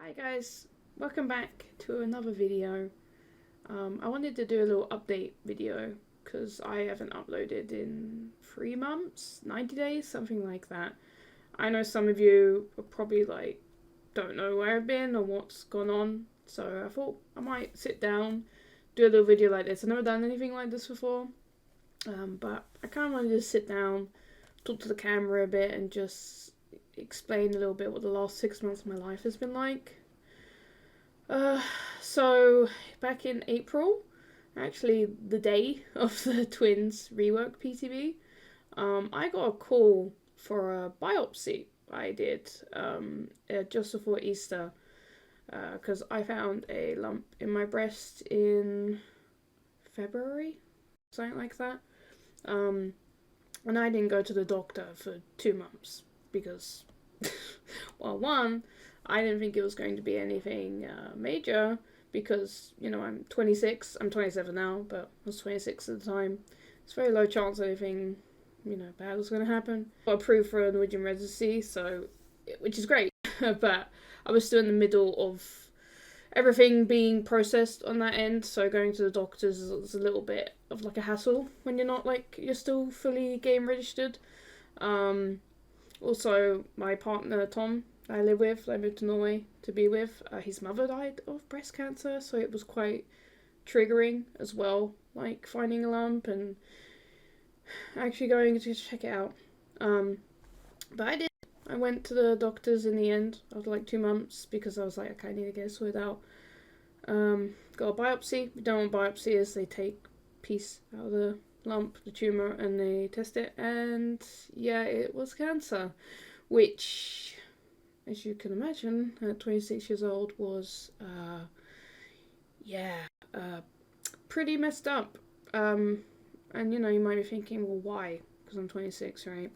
Hi guys, welcome back to another video. I wanted to do a little update video because I haven't uploaded in 3 months, 90 days, something like that. I know some of you are probably don't know where I've been or what's gone on, so I thought I might sit down, do a little video like this. I've never done anything like this before, but I kind of wanted to sit down, talk to the camera a bit and just explain a little bit what the last 6 months of my life has been like. So back in April, actually the day of the twins rework PTB, I got a call for a biopsy I did just before Easter because I found a lump in my breast in February, something like that. And I didn't go to the doctor for 2 months because, well, one, I didn't think it was going to be anything major because, I'm 26. I'm 27 now, but I was 26 at the time. It's very low chance anything, bad was going to happen. I got approved for a Norwegian residency, which is great, but I was still in the middle of everything being processed on that end, so going to the doctors is a little bit of a hassle when you're still fully game registered. Also, my partner Tom, I moved to Norway to be with. His mother died of breast cancer, so it was quite triggering as well, finding a lump and actually going to check it out. But I did. I went to the doctors in the end after 2 months because I was like, okay, I need to get it sorted out. Got a biopsy. If you don't know what biopsy is, they take a piece out of the lump, the tumour, and they test it, and yeah, it was cancer, which, as you can imagine, at 26 years old was, pretty messed up. And you might be thinking, well, why? Because I'm 26, right?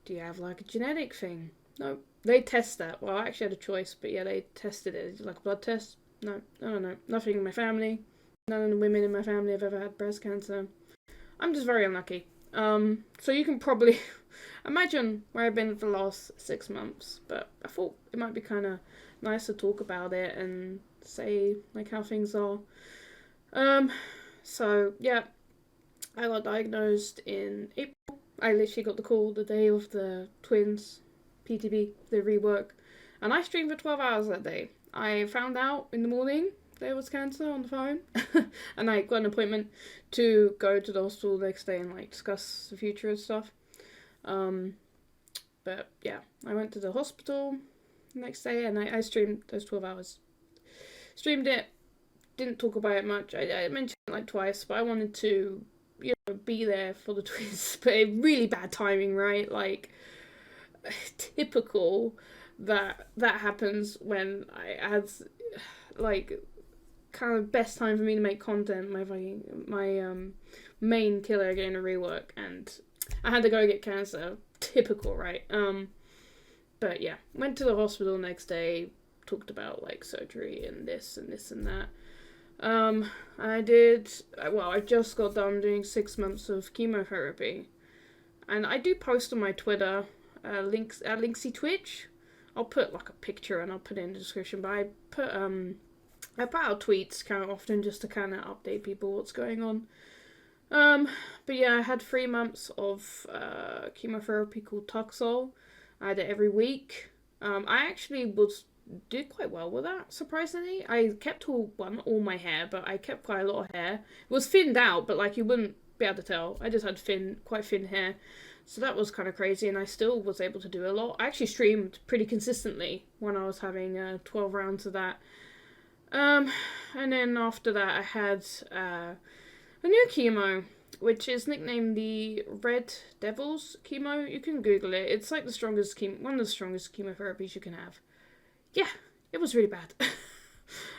Do you have a genetic thing? No, they test that. Well, I actually had a choice, but yeah, they tested it. A blood test? No, nothing in my family. None of the women in my family have ever had breast cancer. I'm just very unlucky. So you can probably imagine where I've been for the last 6 months, but I thought it might be kind of nice to talk about it and say how things are. So yeah, I got diagnosed in April. I literally got the call the day of the twins PTB, the rework, and I streamed for 12 hours that day. I found out in the morning there was cancer on the phone, and I got an appointment to go to the hospital the next day and discuss the future and stuff. But yeah, I went to the hospital the next day and I streamed those 12 hours. Streamed it, didn't talk about it much. I mentioned it twice, but I wanted to, be there for the twins. But really bad timing, right? Typical that happens when I had kind of best time for me to make content. My main killer getting a rework, and I had to go get cancer. Typical, right? But yeah, went to the hospital next day. Talked about surgery and this and this and that. I did. Well, I just got done doing 6 months of chemotherapy, and I do post on my Twitter, links at Lynxi Twitch. I'll put a picture and I'll put it in the description. But I put out tweets kind of often just to kind of update people what's going on. But yeah, I had 3 months of chemotherapy called Tuxol. I had it every week. I actually did quite well with that, surprisingly. I kept not all my hair, but I kept quite a lot of hair. It was thinned out, but you wouldn't be able to tell. I just had quite thin hair. So that was kind of crazy, and I still was able to do a lot. I actually streamed pretty consistently when I was having 12 rounds of that. And then after that, I had a new chemo, which is nicknamed the Red Devils chemo. You can Google it. It's the strongest one of the strongest chemotherapies you can have. Yeah, it was really bad.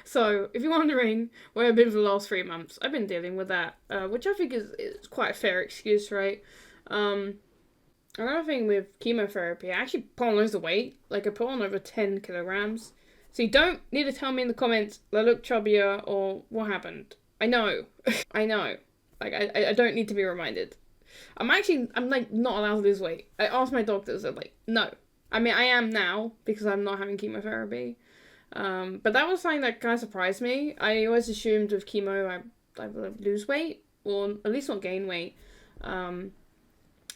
So, if you're wondering where I've been for the last 3 months, I've been dealing with that, which I think is quite a fair excuse, right? Another thing with chemotherapy, I actually put on loads of weight. I put on over 10 kilograms. So you don't need to tell me in the comments that I look chubbier or what happened. I know. I know. I don't need to be reminded. I'm not allowed to lose weight. I asked my doctors, they're no. I mean, I am now because I'm not having chemotherapy. But that was something that kind of surprised me. I always assumed with chemo I would lose weight, or at least not gain weight. Um,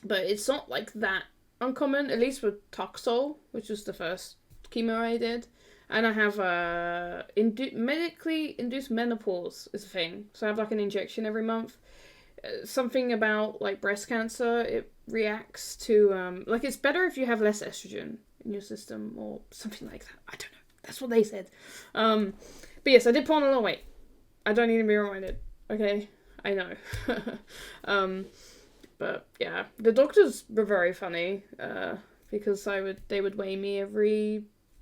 but it's not like that uncommon, at least with Toxol, which was the first chemo I did. And I have medically induced menopause is a thing. So I have like an injection every month. Something about like breast cancer, it reacts to like it's better if you have less estrogen in your system or something like that. I don't know. That's what they said. But yes, I did put on a lot of weight. I don't need to be reminded. Okay, I know. But yeah, the doctors were very funny. Because they would weigh me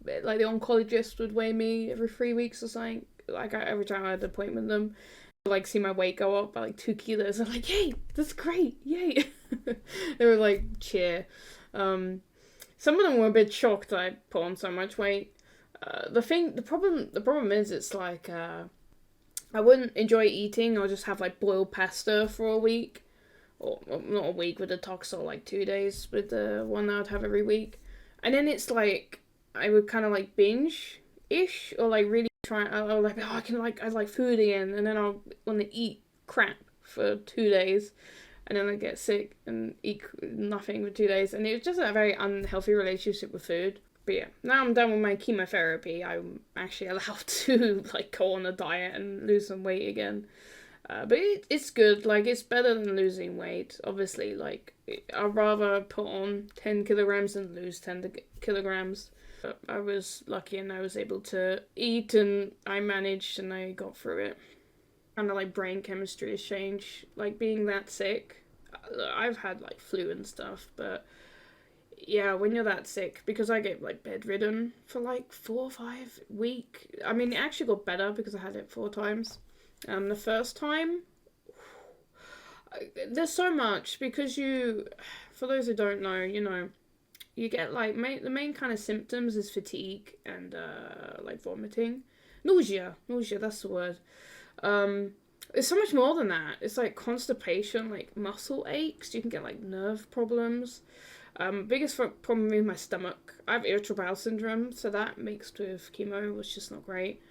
like the oncologist would weigh me every 3 weeks or something. Like every time I had an appointment with them, like see my weight go up by like 2 kilos. I'm like, yay, that's great, yay. They were like cheer. Some of them were a bit shocked I put on so much weight. The problem is it's like I wouldn't enjoy eating. I'll just have like boiled pasta for a week, or not a week with the Toxol, like 2 days with the one that I'd have every week, and then it's like I would kind of like binge ish, or like really try. I'll like I like food again, and then I'll want to eat crap for 2 days, and then I get sick and eat nothing for 2 days, and it was just a very unhealthy relationship with food. But yeah, now I'm done with my chemotherapy, I'm actually allowed to like go on a diet and lose some weight again. But it's good, like it's better than losing weight, obviously. Like I'd rather put on 10 kilograms than lose 10 kilograms. But I was lucky and I was able to eat and I managed and I got through it. Kind of like brain chemistry has changed, like being that sick. I've had like flu and stuff, but yeah, when you're that sick, because I get like bedridden for like 4 or 5 weeks. I mean, it actually got better because I had it 4 times. The first time, there's so much because for those who don't know, you get like the main kind of symptoms is fatigue and like vomiting, nausea. That's the word. It's so much more than that. It's like constipation, like muscle aches. You can get like nerve problems. Biggest problem with my stomach. I have irritable bowel syndrome, so that mixed with chemo was just not great.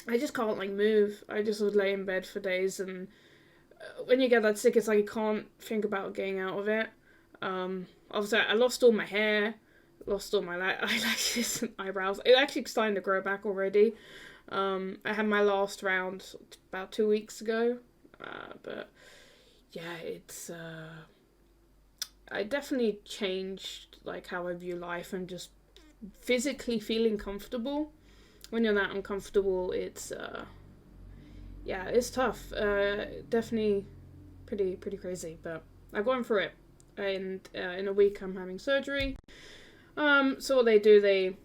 I just can't like move. I just would lay in bed for days, and when you get that sick, it's like you can't think about getting out of it. Obviously, I lost all my hair, lost all my eyelashes and eyebrows. It actually starting to grow back already. I had my last round about 2 weeks ago, but yeah, it's I definitely changed like how I view life and just physically feeling comfortable. When you're that uncomfortable, it's it's tough. Definitely pretty crazy, but I've gone through it. And in a week, I'm having surgery. So what they do, they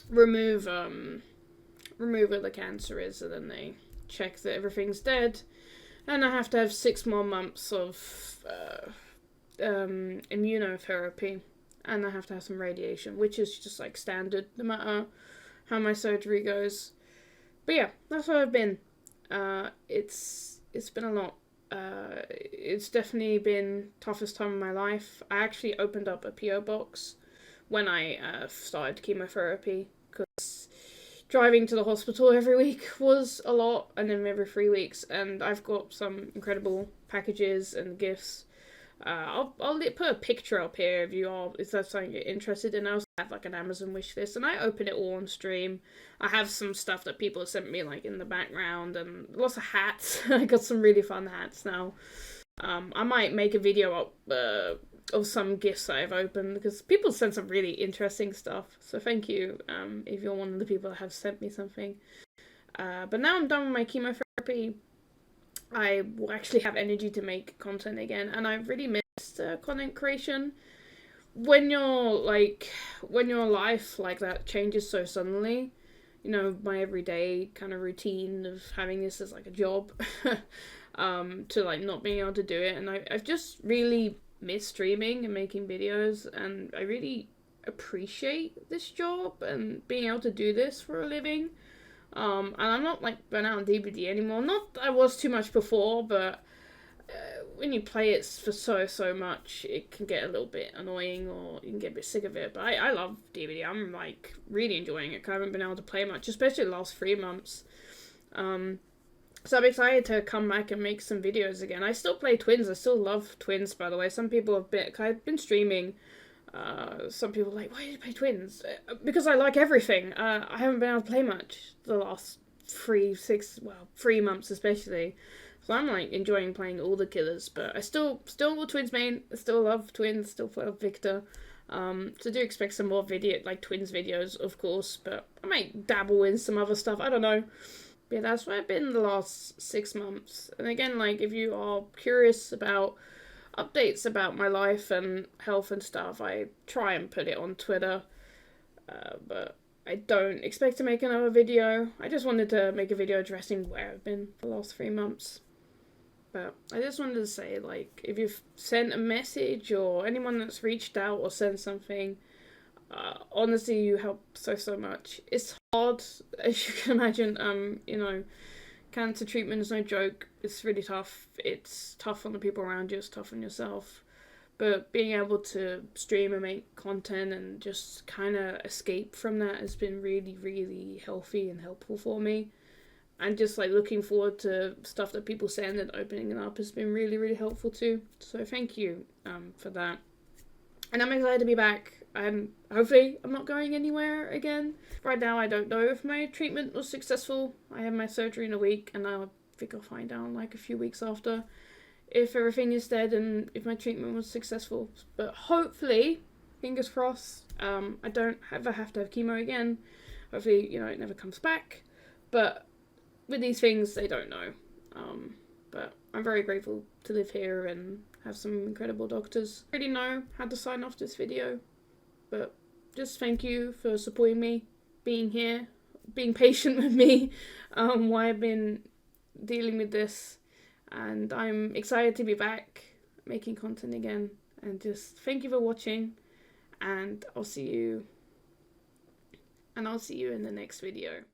remove where the cancer is, and then they check that everything's dead. And I have to have 6 more months of immunotherapy, and I have to have some radiation, which is just like standard, no matter how my surgery goes. But yeah, that's where I've been. It's been a lot. It's definitely been toughest time of my life. I actually opened up a PO box when I started chemotherapy, because driving to the hospital every week was a lot, and then every 3 weeks, and I've got some incredible packages and gifts. I'll put a picture up here if that's something you're interested in. I also have like an Amazon wish list, and I open it all on stream. I have some stuff that people have sent me like in the background, and lots of hats. I got some really fun hats now. I might make a video up of some gifts that I've opened, because people send some really interesting stuff. So thank you if you're one of the people that have sent me something. But now I'm done with my chemotherapy, I will actually have energy to make content again, and I've really missed content creation. When your life like that changes so suddenly, my everyday kind of routine of having this as like a job, to like not being able to do it, and I've just really missed streaming and making videos, and I really appreciate this job and being able to do this for a living. And I'm not like burnt out on DVD anymore. Not that I was too much before, but when you play it for so much, it can get a little bit annoying, or you can get a bit sick of it. But I love DVD. I'm like really enjoying it. I haven't been able to play much, especially the last 3 months. So I'm excited to come back and make some videos again. I still play Twins. I still love Twins, by the way. Some people have been, I've been streaming. Some people are like, why do you play Twins? Because I like everything. I haven't been able to play much the last 3 months especially. So I'm like enjoying playing all the killers, but I still a Twins main. I still love Twins. Still love Victor. So do expect some more Twins videos, of course. But I might dabble in some other stuff. I don't know. But yeah, that's where I've been the last 6 months. And again, like if you are curious about updates about my life and health and stuff, I try and put it on Twitter. But I don't expect to make another video. I just wanted to make a video addressing where I've been for the last 3 months. But I just wanted to say, like, if you've sent a message or anyone that's reached out or sent something, honestly, you help so much. It's hard, as you can imagine. Cancer treatment is no joke. It's really tough. It's tough on the people around you. It's tough on yourself. But being able to stream and make content and just kind of escape from that has been really, really healthy and helpful for me. And just like looking forward to stuff that people send and opening it up has been really, really helpful too. So thank you for that. And I'm excited to be back. And hopefully I'm not going anywhere again. Right now I don't know if my treatment was successful. I have my surgery in a week, and I think I'll find out like a few weeks after if everything is dead and if my treatment was successful. But hopefully, fingers crossed, I don't ever have to have chemo again. Hopefully, it never comes back. But with these things, they don't know. But I'm very grateful to live here and have some incredible doctors. I already know how to sign off this video, but just thank you for supporting me, being here, being patient with me, while I've been dealing with this. And I'm excited to be back making content again. And just thank you for watching, and I'll see you in the next video.